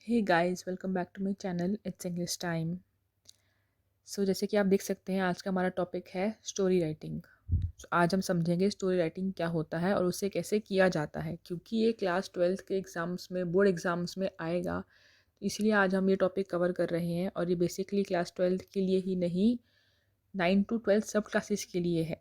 Hey guys, welcome back to my channel it's English time. जैसे कि आप देख सकते हैं, आज का हमारा टॉपिक है स्टोरी राइटिंग। आज हम समझेंगे स्टोरी राइटिंग क्या होता है और उसे कैसे किया जाता है, क्योंकि ये क्लास 12th के एग्ज़ाम्स में, बोर्ड एग्ज़ाम्स में आएगा। इसलिए आज हम ये टॉपिक कवर कर रहे हैं और ये बेसिकली क्लास 12th के लिए ही नहीं, 9 to 12 सब क्लासेस के लिए है।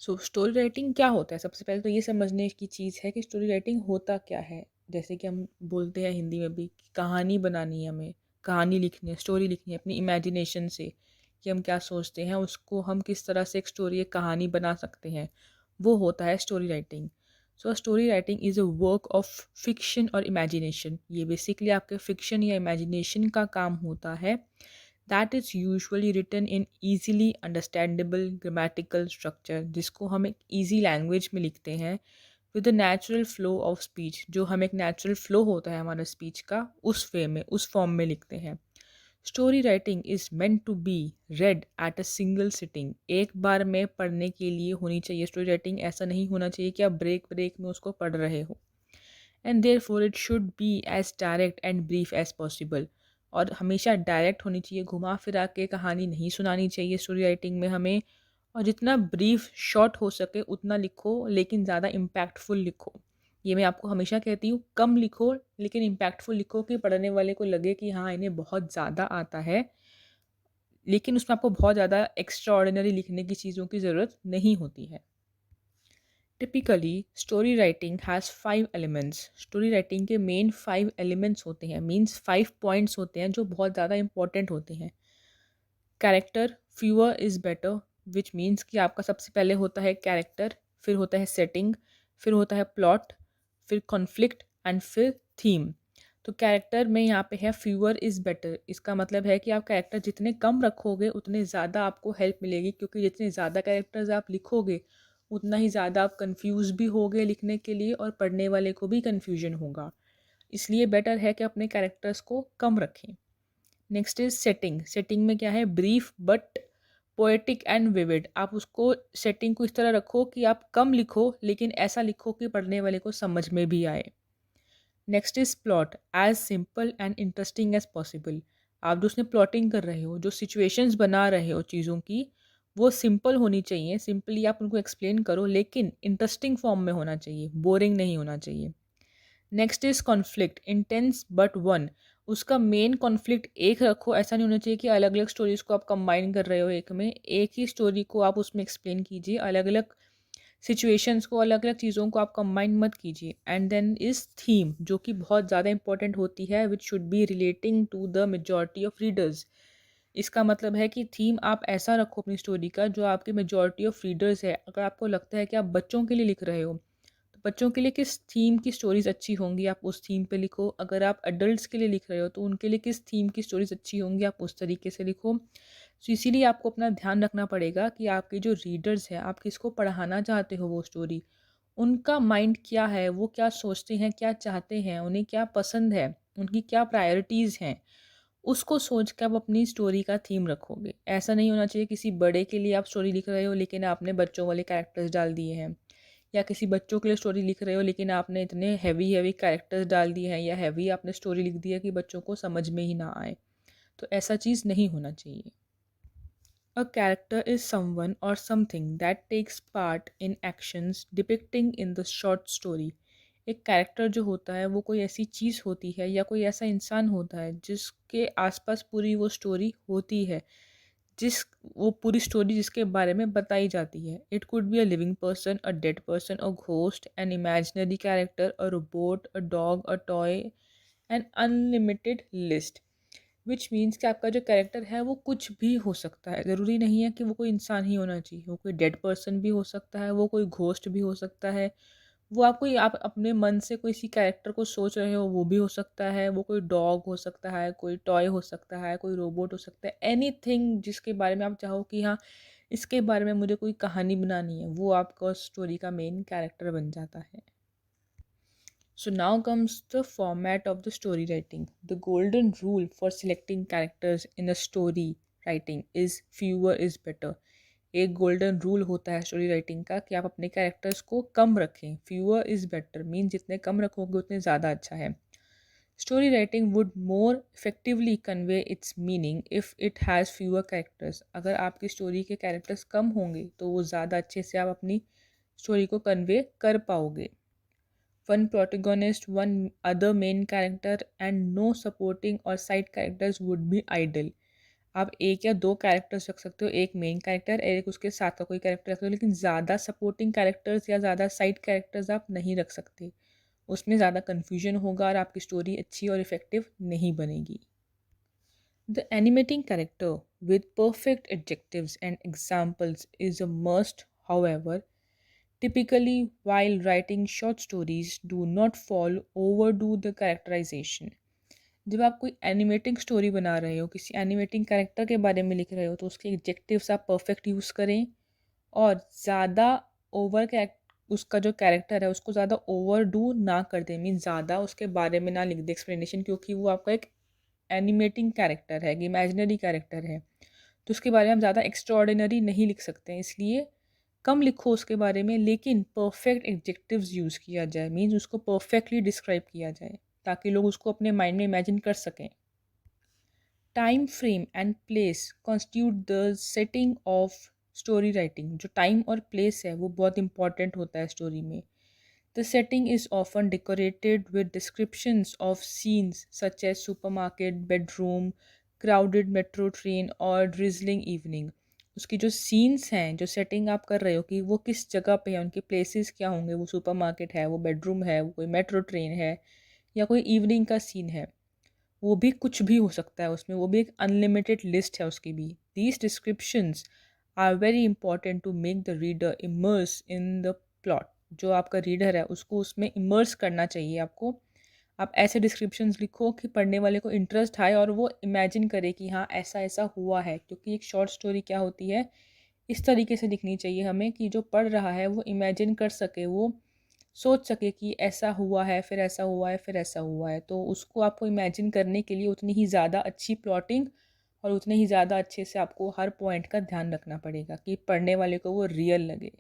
स्टोरी राइटिंग क्या होता है? सबसे पहले तो ये समझने की चीज़ है कि स्टोरी राइटिंग होता क्या है। जैसे कि हम बोलते हैं हिंदी में भी कि कहानी बनानी है, हमें कहानी लिखनी है, स्टोरी लिखनी है अपनी इमेजिनेशन से, कि हम क्या सोचते हैं उसको हम किस तरह से एक स्टोरी, एक कहानी बना सकते हैं। वो होता है story writing. Story writing is a work of fiction और इमेजिनेशन। ये बेसिकली आपके फिक्शन या इमेजिनेशन का काम होता है। That is usually written in easily understandable grammatical structure, जिसको हम एक ईजी लैंग्वेज में लिखते हैं with the natural flow of speech. जो हम एक नेचुरल फ्लो होता है हमारा स्पीच का, उस वे में, उस फॉर्म में लिखते हैं। Story writing is meant to be read at a single sitting. एक बार में पढ़ने के लिए होनी चाहिए स्टोरी राइटिंग। ऐसा नहीं होना चाहिए कि आप ब्रेक ब्रेक में उसको पढ़ रहे हो। And therefore it should be as direct and brief as possible. और हमेशा डायरेक्ट होनी चाहिए, घुमा फिरा के कहानी नहीं सुनानी चाहिए स्टोरी राइटिंग में हमें। और जितना ब्रीफ शॉर्ट हो सके उतना लिखो, लेकिन ज़्यादा इम्पैक्टफुल लिखो। ये मैं आपको हमेशा कहती हूँ, कम लिखो लेकिन इम्पैक्टफुल लिखो, कि पढ़ने वाले को लगे कि हाँ इन्हें बहुत ज़्यादा आता है। लेकिन उसमें आपको बहुत ज़्यादा एक्स्ट्रा ऑर्डिनरी लिखने की चीज़ों की ज़रूरत नहीं होती है। Typically story writing has 5 elements. Story writing के मेन 5 एलिमेंट्स होते हैं, मीन्स 5 पॉइंट्स होते हैं जो बहुत ज़्यादा इंपॉर्टेंट होते हैं। Character, fewer is better, which means कि आपका सबसे पहले होता है कैरेक्टर, फिर होता है सेटिंग, फिर होता है प्लॉट, फिर कॉन्फ्लिक्ट एंड फिर थीम। तो कैरेक्टर में यहाँ पे है फ्यूअर इज़ बेटर। इसका मतलब है कि आप कैरेक्टर जितने कम रखोगे उतने ज़्यादा आपको हेल्प मिलेगी, क्योंकि जितने ज़्यादा कैरेक्टर्स आप लिखोगे उतना ही ज़्यादा आप कंफ्यूज भी होगे लिखने के लिए, और पढ़ने वाले को भी कन्फ्यूजन होगा। इसलिए बेटर है कि अपने कैरेक्टर्स को कम रखें। Next is setting. सेटिंग में क्या है? Brief but poetic and vivid. आप उसको सेटिंग को इस तरह रखो कि आप कम लिखो लेकिन ऐसा लिखो कि पढ़ने वाले को समझ में भी आए। Next is plot, as simple and interesting as possible. आप जो उसमें प्लॉटिंग कर रहे हो, जो सिचुएशंस बना रहे हो चीज़ों की, वो सिंपल होनी चाहिए। सिंपली आप उनको एक्सप्लेन करो, लेकिन इंटरेस्टिंग फॉर्म में होना चाहिए, बोरिंग नहीं होना चाहिए। Next is conflict, intense but one. उसका मेन कॉन्फ्लिक्ट एक रखो। ऐसा नहीं होना चाहिए कि अलग अलग स्टोरीज को आप कंबाइन कर रहे हो एक में। एक ही स्टोरी को आप उसमें एक्सप्लेन कीजिए, अलग अलग सिचुएशंस को, अलग अलग चीज़ों को आप कंबाइन मत कीजिए। एंड देन इज थीम, जो कि बहुत ज़्यादा इंपॉर्टेंट होती है, which should be relating to the majority of readers. इसका मतलब है कि थीम आप ऐसा रखो अपनी स्टोरी का जो आपके मेजॉरिटी ऑफ रीडर्स है। अगर आपको लगता है कि आप बच्चों के लिए लिख रहे हो, तो बच्चों के लिए किस थीम की स्टोरीज अच्छी होंगी, आप उस थीम पे लिखो। अगर आप अडल्ट्स के लिए लिख रहे हो तो उनके लिए किस थीम की स्टोरीज अच्छी होंगी, आप उस तरीके से लिखो। इसीलिए आपको अपना ध्यान रखना पड़ेगा कि आपके जो रीडर्स हैं, आप किसको पढ़ाना चाहते हो वो स्टोरी, उनका माइंड क्या है, वो क्या सोचते हैं, क्या चाहते हैं, उन्हें क्या पसंद है, उनकी क्या प्रायोरिटीज़ हैं। उसको सोच के आप अपनी स्टोरी का थीम रखोगे। ऐसा नहीं होना चाहिए किसी बड़े के लिए आप स्टोरी लिख रहे हो लेकिन आपने बच्चों वाले कैरेक्टर्स डाल दिए हैं, या किसी बच्चों के लिए स्टोरी लिख रहे हो लेकिन आपने इतने हैवी हैवी कैरेक्टर्स डाल दिए हैं, या हैवी आपने स्टोरी लिख दी है कि बच्चों को समझ में ही ना आए। तो ऐसा चीज़ नहीं होना चाहिए। A character is someone or something that takes part in actions depicting in the short story. एक कैरेक्टर जो होता है वो कोई ऐसी चीज़ होती है या कोई ऐसा इंसान होता है जिसके आसपास पूरी वो स्टोरी होती है, जिस वो पूरी स्टोरी जिसके बारे में बताई जाती है। It could be a living person, a dead person, a ghost, an imaginary character, a robot, a dog, a toy, an unlimited list. Which means कि आपका जो कैरेक्टर है वो कुछ भी हो सकता है। ज़रूरी नहीं है कि वो कोई इंसान ही होना चाहिए, वो कोई डेड पर्सन भी हो सकता है, वो कोई घोस्ट भी हो सकता है, वो आप कोई, आप अपने मन से कोई सी कैरेक्टर को सोच रहे हो वो भी हो सकता है, वो कोई डॉग हो सकता है, कोई टॉय हो सकता है, कोई रोबोट हो सकता है। एनीथिंग जिसके बारे में आप चाहो कि हाँ इसके बारे में मुझे कोई कहानी बनानी है, वो आपका स्टोरी का मेन कैरेक्टर बन जाता है। So now comes the format of the story writing. The golden rule for selecting characters in a story writing is fewer is better. एक गोल्डन रूल होता है स्टोरी राइटिंग का कि आप अपने कैरेक्टर्स को कम रखें। फ्यूअर इज़ बेटर मीन जितने कम रखोगे उतने ज़्यादा अच्छा है। Story writing would more effectively convey it's meaning if it has fewer characters. अगर आपकी स्टोरी के कैरेक्टर्स कम होंगे तो वो ज़्यादा अच्छे से आप अपनी स्टोरी को कन्वे कर पाओगे। One protagonist, one other main character and no supporting और side characters would be ideal. आप एक या दो कैरेक्टर्स रख सकते हो, एक मेन कैरेक्टर, एक उसके साथ का कोई कैरेक्टर रख सकते हो, लेकिन ज़्यादा सपोर्टिंग कैरेक्टर्स या ज़्यादा साइड कैरेक्टर्स आप नहीं रख सकते। उसमें ज़्यादा कन्फ्यूजन होगा और आपकी स्टोरी अच्छी और इफ़ेक्टिव नहीं बनेगी। The animating character with perfect adjectives and examples is a must. However, typically, while writing short stories, do not fall overdo the characterization. जब आप कोई एनिमेटिंग स्टोरी बना रहे हो, किसी एनिमेटिंग कैरेक्टर के बारे में लिख रहे हो, तो उसके एडजेक्टिव्स आप परफेक्ट यूज़ करें और ज़्यादा ओवर कैरेक्ट उसका जो कैरेक्टर है उसको ज़्यादा ओवर डू ना कर दें, मीन ज़्यादा उसके बारे में ना लिख दें एक्सप्लेनेशन, क्योंकि वो आपका एक एनिमेटिंग कैरेक्टर है, इमेजिनरी कैरेक्टर है, तो उसके बारे में हम ज़्यादा एक्स्ट्राऑर्डिनरी नहीं लिख सकते हैं। इसलिए कम लिखो उसके बारे में, लेकिन परफेक्ट एडजेक्टिव्स यूज़ किया जाए, मीन्स उसको परफेक्टली डिस्क्राइब किया जाए ताकि लोग उसको अपने माइंड में इमेजिन कर सकें। Time frame and place constitute the setting of story writing. जो टाइम और प्लेस है वो बहुत इंपॉर्टेंट होता है स्टोरी में। The setting is often decorated with descriptions of scenes such as supermarket, bedroom, crowded metro train और ड्रिजलिंग इवनिंग। उसकी जो सीन्स हैं, जो सेटिंग आप कर रहे हो कि वो किस जगह पे है, उनके प्लेसेस क्या होंगे, वो सुपरमार्केट है, वो बेडरूम है, वो कोई मेट्रो ट्रेन है या कोई इवनिंग का सीन है, वो भी कुछ भी हो सकता है उसमें, वो भी एक अनलिमिटेड लिस्ट है उसकी भी। These descriptions are very important to make the reader immerse in the plot. जो आपका रीडर है उसको उसमें इमर्स करना चाहिए आपको। आप ऐसे डिस्क्रिप्शंस लिखो कि पढ़ने वाले को इंटरेस्ट आए और वो इमेजिन करे कि हाँ ऐसा ऐसा हुआ है, क्योंकि एक शॉर्ट स्टोरी क्या होती है, इस तरीके से लिखनी चाहिए हमें कि जो पढ़ रहा है वो इमेजिन कर सके, वो सोच सके कि ऐसा हुआ है, फिर ऐसा हुआ है, फिर ऐसा हुआ है। तो उसको आपको इमेजिन करने के लिए उतनी ही ज़्यादा अच्छी प्लॉटिंग और उतने ही ज़्यादा अच्छे से आपको हर पॉइंट का ध्यान रखना पड़ेगा कि पढ़ने वाले को वो रियल लगे।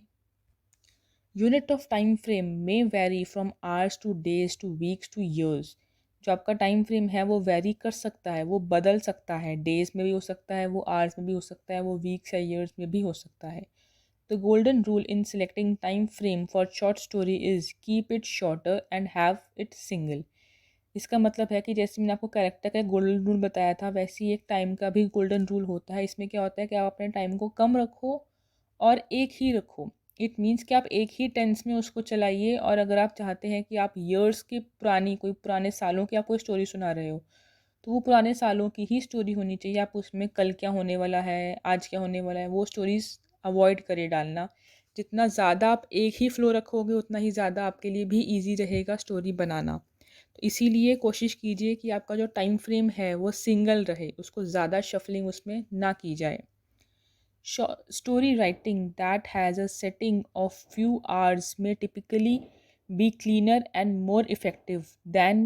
यूनिट ऑफ टाइम फ्रेम में very from hours two days two weeks two years. जो आपका टाइम फ्रेम है वो वेरी कर सकता है, वो बदल सकता है, डेज़ में भी हो सकता है, वो आवर्स में भी हो सकता है, वो वीक्स या ईयर्स में भी हो सकता है। The golden rule in selecting time frame for short story is keep it shorter and have it single. इसका मतलब है कि जैसे मैंने आपको कैरेक्टर का गोल्डन रूल बताया था, वैसे ही एक टाइम का भी गोल्डन रूल होता है। इसमें क्या होता है कि आप अपने टाइम को कम रखो और एक ही रखो। इट मीन्स कि आप एक ही टेंस में उसको चलाइए, और अगर आप चाहते हैं कि आप ईयर्स की पुरानी, कोई पुराने सालों की आप कोई स्टोरी सुना रहे हो, तो वो पुराने सालों की ही स्टोरी होनी चाहिए। आप उसमें कल क्या होने वाला है, आज क्या होने वाला है, वो स्टोरीज़ अवॉइड करिए डालना। जितना ज़्यादा आप एक ही फ्लो रखोगे उतना ही ज़्यादा आपके लिए भी ईज़ी रहेगा स्टोरी बनाना। तो इसीलिए कोशिश कीजिए कि आपका जो टाइम फ्रेम है वो सिंगल रहे, उसको ज़्यादा शफलिंग उसमें ना की जाए। Story writing that has a setting of few hours may typically be cleaner and more effective than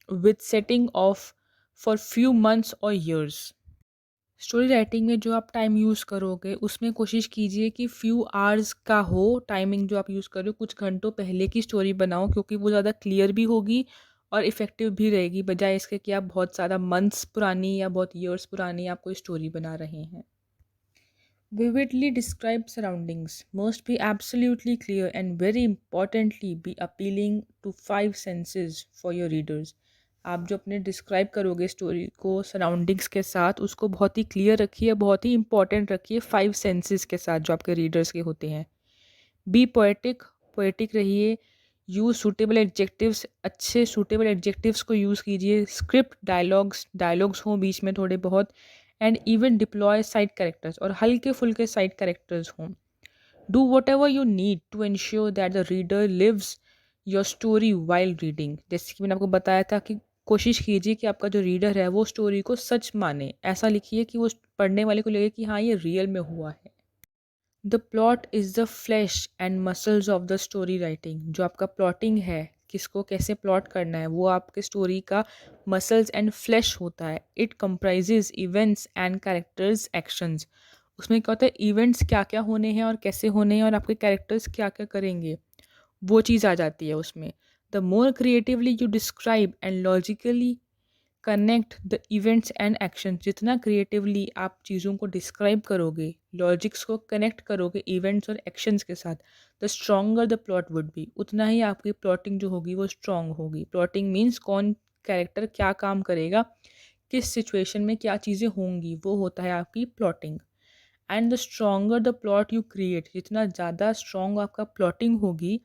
with setting of for few months or years. Story writing में जो आप टाइम यूज़ करोगे उसमें कोशिश कीजिए कि फ्यू आवर्स का हो। टाइमिंग जो आप यूज़ कर रहे हो, कुछ घंटों पहले की स्टोरी बनाओ, क्योंकि वो ज़्यादा क्लियर भी होगी और इफ़ेक्टिव भी रहेगी, बजाय इसके कि आप बहुत ज़्यादा मंथ्स पुरानी या बहुत ईयर्स पुरानी आप कोई स्टोरी बना रहे हैं। Vividly described surroundings must be absolutely clear and very importantly be appealing to five senses for your readers. आप जो अपने डिस्क्राइब करोगे स्टोरी को सराउंडिंग्स के साथ, उसको बहुत ही क्लियर रखिए, बहुत ही इंपॉर्टेंट रखिए फाइव सेंसेस के साथ जो आपके रीडर्स के होते हैं। बी पोएटिक, पोएटिक रहिए। यूज़ सूटेबल एडजेक्टिव्स, अच्छे सूटेबल एडजेक्टिव्स को यूज़ कीजिए। स्क्रिप्ट डायलॉग्स हों बीच में थोड़े बहुत, and even deploy side characters, और हल्के फुल्के साइड कैरेक्टर्स हों। Do whatever you need to ensure that the reader lives your story while reading. जैसे कि मैंने आपको बताया था कि कोशिश कीजिए कि आपका जो रीडर है वो स्टोरी को सच माने। ऐसा लिखिए कि वो पढ़ने वाले को लगे कि हाँ ये रियल में हुआ है। The plot is the flash and muscles of the story writing. जो आपका प्लॉटिंग है, किसको कैसे प्लॉट करना है, वो आपके स्टोरी का मसल्स एंड फ्लैश होता है। It comprises events and characters actions. उसमें क्या होता है, इवेंट्स क्या क्या होने हैं और कैसे होने हैं, और आपके कैरेक्टर्स क्या क्या करेंगे, वो चीज़ आ जाती है उसमें। The more creatively you describe and logically connect the events and action, जितना क्रिएटिवली आप चीज़ों को डिस्क्राइब करोगे, लॉजिक्स को कनेक्ट करोगे इवेंट्स और एक्शंस के साथ, the stronger the plot would be, उतना ही आपकी प्लॉटिंग जो होगी वो स्ट्रॉन्ग होगी। प्लॉटिंग मीन्स कौन कैरेक्टर क्या काम करेगा, किस सिचुएशन में क्या चीज़ें होंगी, वो होता है आपकी plotting. And the stronger the plot you create, जितना ज़्यादा स्ट्रॉन्ग आपका प्लॉटिंग होगी,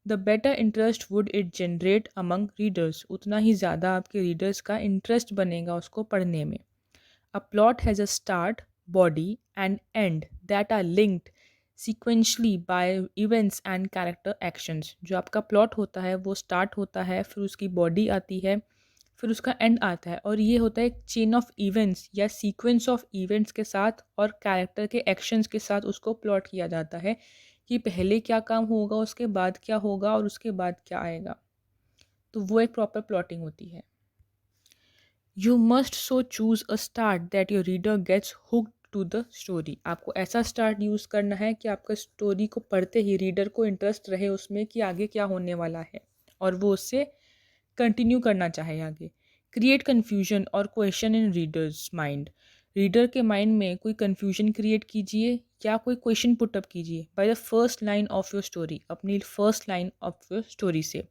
the better interest would it generate among readers, उतना ही ज़्यादा आपके रीडर्स का इंटरेस्ट बनेगा उसको पढ़ने में। A plot has a start, body and end that are linked sequentially by events and character actions. जो आपका प्लॉट होता है वो स्टार्ट होता है, फिर उसकी बॉडी आती है, फिर उसका एंड आता है, और ये होता है एक चेन ऑफ इवेंट्स या सीक्वेंस ऑफ इवेंट्स के साथ और कैरेक्टर के एक्शंस के साथ उसको प्लॉट किया जाता है कि पहले क्या काम होगा, उसके बाद क्या होगा और उसके बाद क्या आएगा। तो वो एक प्रॉपर प्लॉटिंग होती है। You must so choose a start that your reader gets hooked to the story, आपको ऐसा स्टार्ट यूज़ करना है कि आपका स्टोरी को पढ़ते ही रीडर को इंटरेस्ट रहे उसमें कि आगे क्या होने वाला है और वो उससे कंटिन्यू करना चाहे आगे। क्रिएट कन्फ्यूजन और question in readers mind, reader के माइंड में कोई कन्फ्यूजन क्रिएट कीजिए या कोई क्वेश्चन पुटअप कीजिए by the first line of your story, अपनी first line of your story से।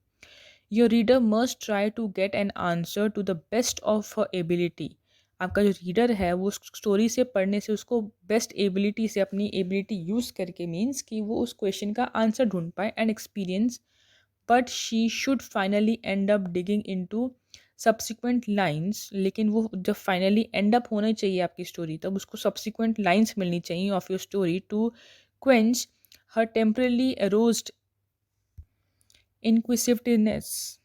Your reader must try to get an answer to the best of her ability, आपका जो रीडर है वो उस स्टोरी से पढ़ने से उसको बेस्ट एबिलिटी से, अपनी एबिलिटी यूज़ करके, मीन्स कि वो उस क्वेश्चन का आंसर ढूंढ पाए and experience, but she should finally and up digging into subsequent lines, लेकिन वो जब फाइनली एंड अप होना चाहिए आपकी स्टोरी, तब उसको सब्सिक्वेंट लाइन्स मिलनी चाहिए of your story to quench her temporarily aroused inquisitiveness,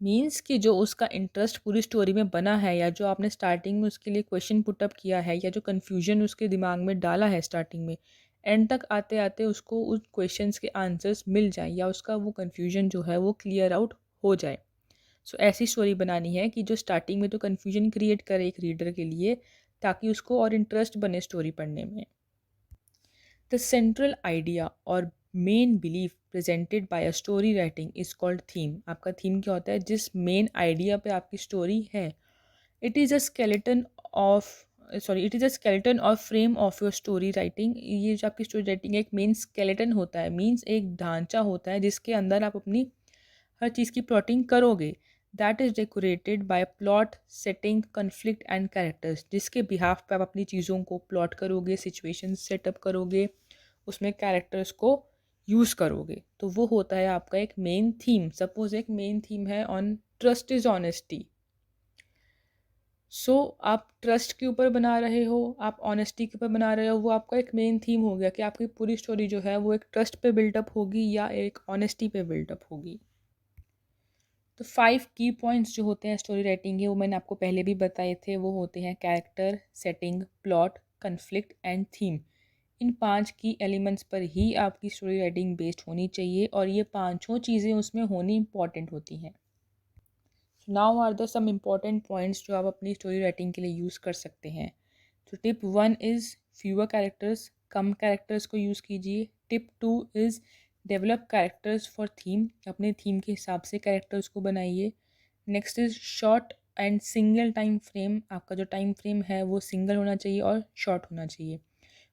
means कि जो उसका इंटरेस्ट पूरी स्टोरी में बना है या जो आपने स्टार्टिंग में उसके लिए क्वेश्चन पुटअप किया है या जो कन्फ्यूजन उसके दिमाग में डाला है स्टार्टिंग में, एंड तक आते आते उसको उस क्वेश्चंस के आंसर्स मिल जाए या उसका वो कन्फ्यूजन जो है वो क्लियर आउट हो जाए। सो ऐसी स्टोरी बनानी है कि जो स्टार्टिंग में तो कन्फ्यूजन क्रिएट करे एक रीडर के लिए, ताकि उसको और इंटरेस्ट बने स्टोरी पढ़ने में। द सेंट्रल आइडिया और main belief presented by a story writing is called theme, आपका थीम क्या होता है, जिस मेन आइडिया पे आपकी स्टोरी है। It is a skeleton of it is a skeleton और frame of your story writing, ये जो आपकी स्टोरी राइटिंग एक मेन स्केलेटन होता है, मीन्स एक ढांचा होता है जिसके अंदर आप अपनी हर चीज़ की प्लॉटिंग करोगे। That is decorated by plot, setting, conflict and characters, जिसके बिहाफ पे आप अपनी चीज़ों को प्लॉट करोगे, सिचुएशन सेटअप करोगे, उसमें कैरेक्टर्स को यूज़ करोगे। तो वो होता है आपका एक मेन थीम। सपोज एक मेन थीम है ऑन ट्रस्ट इज़ ऑनेस्टी, सो आप ट्रस्ट के ऊपर बना रहे हो, आप ऑनेस्टी के ऊपर बना रहे हो, वो आपका एक मेन थीम हो गया कि आपकी पूरी स्टोरी जो है वो एक ट्रस्ट पे बिल्डअप होगी या एक ऑनेस्टी पे बिल्डअप होगी। तो 5 की पॉइंट्स जो होते हैं स्टोरी राइटिंग के, वो मैंने आपको पहले भी बताए थे, वो होते हैं character, setting, plot, conflict and theme. इन 5 की एलिमेंट्स पर ही आपकी स्टोरी राइटिंग बेस्ड होनी चाहिए और ये पांचों चीज़ें उसमें होनी इंपॉर्टेंट होती हैं। Now are the some important points जो आप अपनी स्टोरी राइटिंग के लिए यूज़ कर सकते हैं। तो tip 1 is fewer characters, come characters को यूज़ कीजिए। Tip 2 is develop characters for theme, अपने थीम के हिसाब से कैरेक्टर्स को बनाइए। Next is short and single time frame, आपका जो टाइम फ्रेम है वो सिंगल होना चाहिए और शॉर्ट होना चाहिए।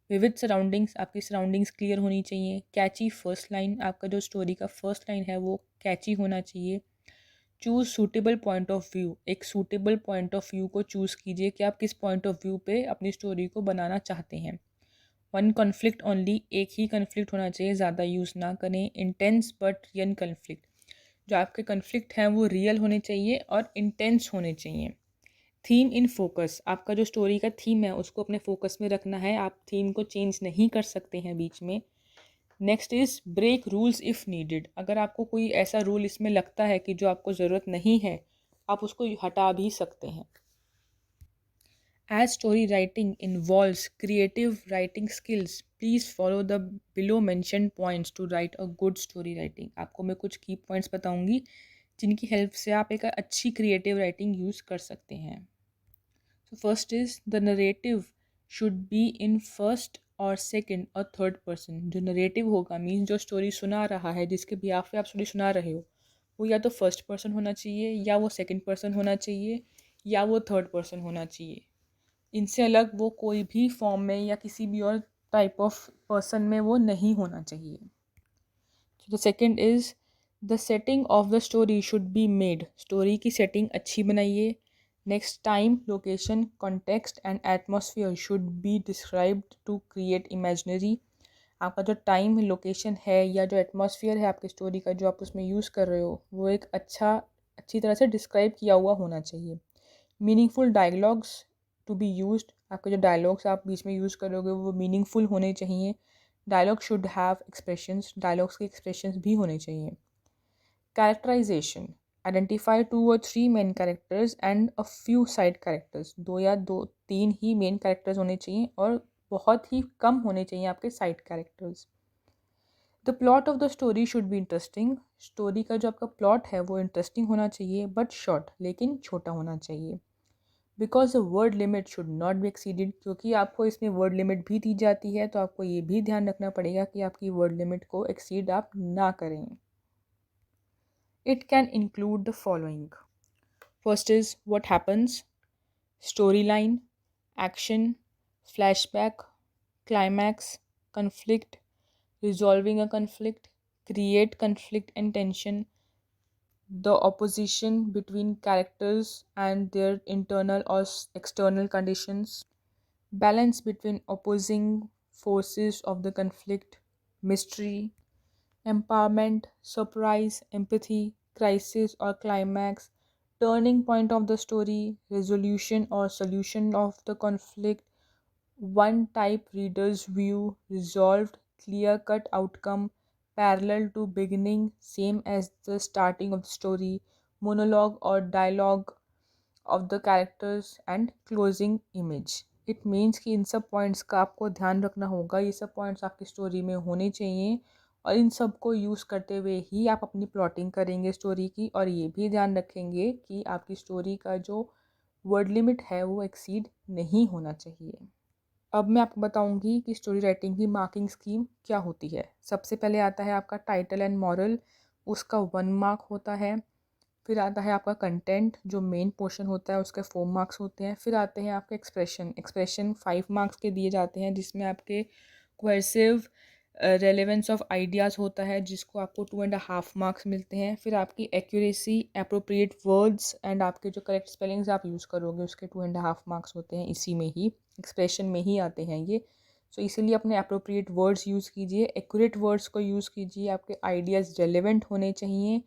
विविड सराउंडिंग्स, आपकी सराउंडिंग्स क्लियर होनी चाहिए। कैची फर्स्ट लाइन, आपका जो स्टोरी का फर्स्ट लाइन है वो कैची होना चाहिए। Choose suitable point of view, एक सूटेबल पॉइंट ऑफ व्यू को चूज़ कीजिए कि आप किस पॉइंट ऑफ व्यू पे अपनी स्टोरी को बनाना चाहते हैं। वन कॉन्फ्लिक्ट ओनली, एक ही कन्फ्लिक्ट होना चाहिए, ज़्यादा यूज़ ना करें। इंटेंस बट रियल कन्फ्लिक्ट, जो आपके कन्फ्लिक्ट हैं वो रियल होने चाहिए और इंटेंस होने चाहिए। थीम इन फोकस, आपका जो स्टोरी का थीम है उसको अपने फोकस में रखना है, आप थीम को चेंज नहीं कर सकते हैं बीच में। Next is break rules if needed, अगर आपको कोई ऐसा रूल इसमें लगता है कि जो आपको ज़रूरत नहीं है, आप उसको हटा भी सकते हैं। As story writing involves creative writing skills, please follow the below mentioned points to write a good story writing, आपको मैं कुछ की पॉइंट्स बताऊंगी जिनकी हेल्प से आप एक अच्छी क्रिएटिव राइटिंग यूज़ कर सकते हैं। So first is the narrative should be in first और सेकंड और थर्ड पर्सन। जो नरेटिव होगा मीन्स जो स्टोरी सुना रहा है, जिसके बिहाफ पे आप स्टोरी सुना रहे हो, वो या तो फर्स्ट पर्सन होना चाहिए, या वो सेकंड पर्सन होना चाहिए, या वो थर्ड पर्सन होना चाहिए। इनसे अलग वो कोई भी फॉर्म में या किसी भी और टाइप ऑफ पर्सन में वो नहीं होना चाहिए। तो the second is the setting of the story should be made. Story की सेटिंग अच्छी बनाइए। Next, time, location, context and atmosphere should be described to create imaginary. आपका जो टाइम लोकेशन है या जो एटमॉस्फेयर है आपकी स्टोरी का जो आप उसमें यूज़ कर रहे हो, वो एक अच्छी तरह से डिस्क्राइब किया हुआ होना चाहिए। Meaningful dialogues to be used. आपके जो डायलॉग्स आप बीच में यूज़ करोगे वो मीनिंगफुल होने चाहिए। Dialogue should have expressions. Dialogues के एक्सप्रेशंस भी होने चाहिए। Characterisation, identify 2 or 3 main characters and a few side characters. 2 या 3 ही मेन कैरेक्टर्स होने चाहिए और बहुत ही कम होने चाहिए आपके side characters. The plot of the story should be interesting. Story का जो आपका प्लॉट है वो इंटरेस्टिंग होना चाहिए, बट शॉर्ट, लेकिन छोटा होना चाहिए। Because the word limit should not be exceeded. क्योंकि आपको इसमें वर्ड लिमिट भी दी जाती है, तो आपको ये भी ध्यान रखना पड़ेगा कि आपकी वर्ड लिमिट को एक्सीड आप ना करें। It can include the following. First is what happens, story line, action, flashback, climax, conflict, resolving a conflict, create conflict and tension, the opposition between characters and their internal or external conditions, balance between opposing forces of the conflict, mystery, empowerment, surprise, empathy, crisis or climax, turning point of the story, resolution or solution of the conflict, one type reader's view, resolved, clear cut outcome, parallel to beginning, same as the starting of the story, monologue or dialogue of the characters and closing image. It means कि इन सब points का आपको ध्यान रखना होगा। ये सब points आपकी स्टोरी में होने चाहिए और इन सब को यूज़ करते हुए ही आप अपनी प्लॉटिंग करेंगे स्टोरी की, और ये भी ध्यान रखेंगे कि आपकी स्टोरी का जो वर्ड लिमिट है वो एक्सीड नहीं होना चाहिए। अब मैं आपको बताऊंगी कि स्टोरी राइटिंग की मार्किंग स्कीम क्या होती है। सबसे पहले आता है आपका टाइटल एंड मॉरल, उसका 1 मार्क होता है। फिर आता है आपका कंटेंट, जो मेन पोर्शन होता है उसके 4 मार्क्स होते हैं। फिर आते हैं आपके एक्सप्रेशन, 5 मार्क्स के दिए जाते हैं, जिसमें आपके क्वेसिव रेलेवेंस ऑफ आइडियाज़ होता है जिसको आपको 2.5 मार्क्स मिलते हैं। फिर आपकी एक्यूरेसी, अप्रोप्रिएट वर्ड्स एंड आपके जो करेक्ट स्पेलिंग्स आप यूज़ करोगे उसके 2.5 मार्क्स होते हैं। इसी में ही एक्सप्रेशन में ही आते हैं ये। सो इसीलिए अपने अप्रोप्रिएट वर्ड्स यूज़ कीजिए, एक्यूरेट वर्ड्स को यूज़ कीजिए, आपके आइडियाज़ रेलेवेंट होने चाहिए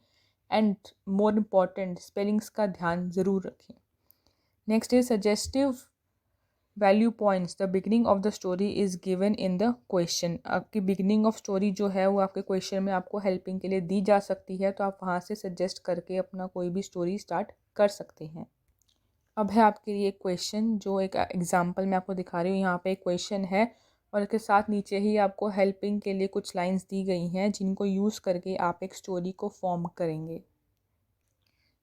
एंड मोर इम्पॉर्टेंट स्पेलिंग्स का ध्यान ज़रूर रखें। Next is suggestive value points. The beginning of the story is given in the question. आपकी बिगनिंग ऑफ स्टोरी जो है वो आपके क्वेश्चन में आपको हेल्पिंग के लिए दी जा सकती है, तो आप वहाँ से सजेस्ट करके अपना कोई भी स्टोरी स्टार्ट कर सकते हैं। अब है आपके लिए क्वेश्चन, जो एक एग्जांपल मैं आपको दिखा रही हूँ। यहाँ पे एक क्वेश्चन है और इसके साथ नीचे ही आपको हेल्पिंग के लिए कुछ लाइंस दी गई हैं जिनको यूज़ करके आप एक स्टोरी को फॉर्म करेंगे।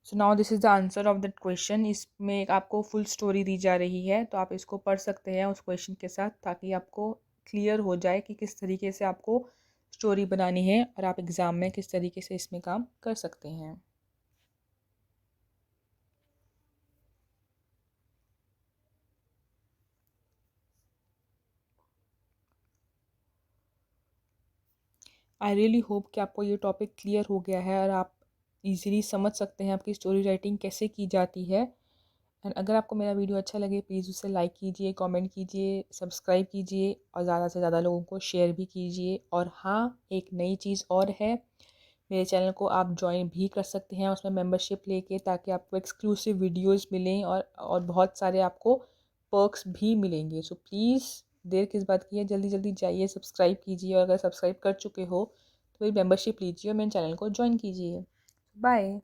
So now this is the answer of that question. इसमें एक आपको फुल स्टोरी दी जा रही है, तो आप इसको पढ़ सकते हैं उस क्वेश्चन के साथ, ताकि आपको क्लियर हो जाए कि किस तरीके से आपको स्टोरी बनानी है और आप एग्ज़ाम में किस तरीके से इसमें काम कर सकते हैं। आई रियली होप कि आपको ये टॉपिक क्लियर हो गया है और आप इजीली समझ सकते हैं आपकी स्टोरी राइटिंग कैसे की जाती है। एंड अगर आपको मेरा वीडियो अच्छा लगे प्लीज़ उसे लाइक कीजिए, कमेंट कीजिए, सब्सक्राइब कीजिए और ज़्यादा से ज़्यादा लोगों को शेयर भी कीजिए। और हाँ, एक नई चीज़ और है, मेरे चैनल को आप ज्वाइन भी कर सकते हैं उसमें मेंबरशिप लेके, ताकि आपको एक्सक्लूसिव वीडियोस मिलें और बहुत सारे आपको पर्क्स भी मिलेंगे। सो प्लीज़ देर किस बात की है, जल्दी जल्दी जाइए सब्सक्राइब कीजिए, और अगर सब्सक्राइब कर चुके हो तो मेरी मेंबरशिप लीजिए और मेरे चैनल को ज्वाइन कीजिए। बाय।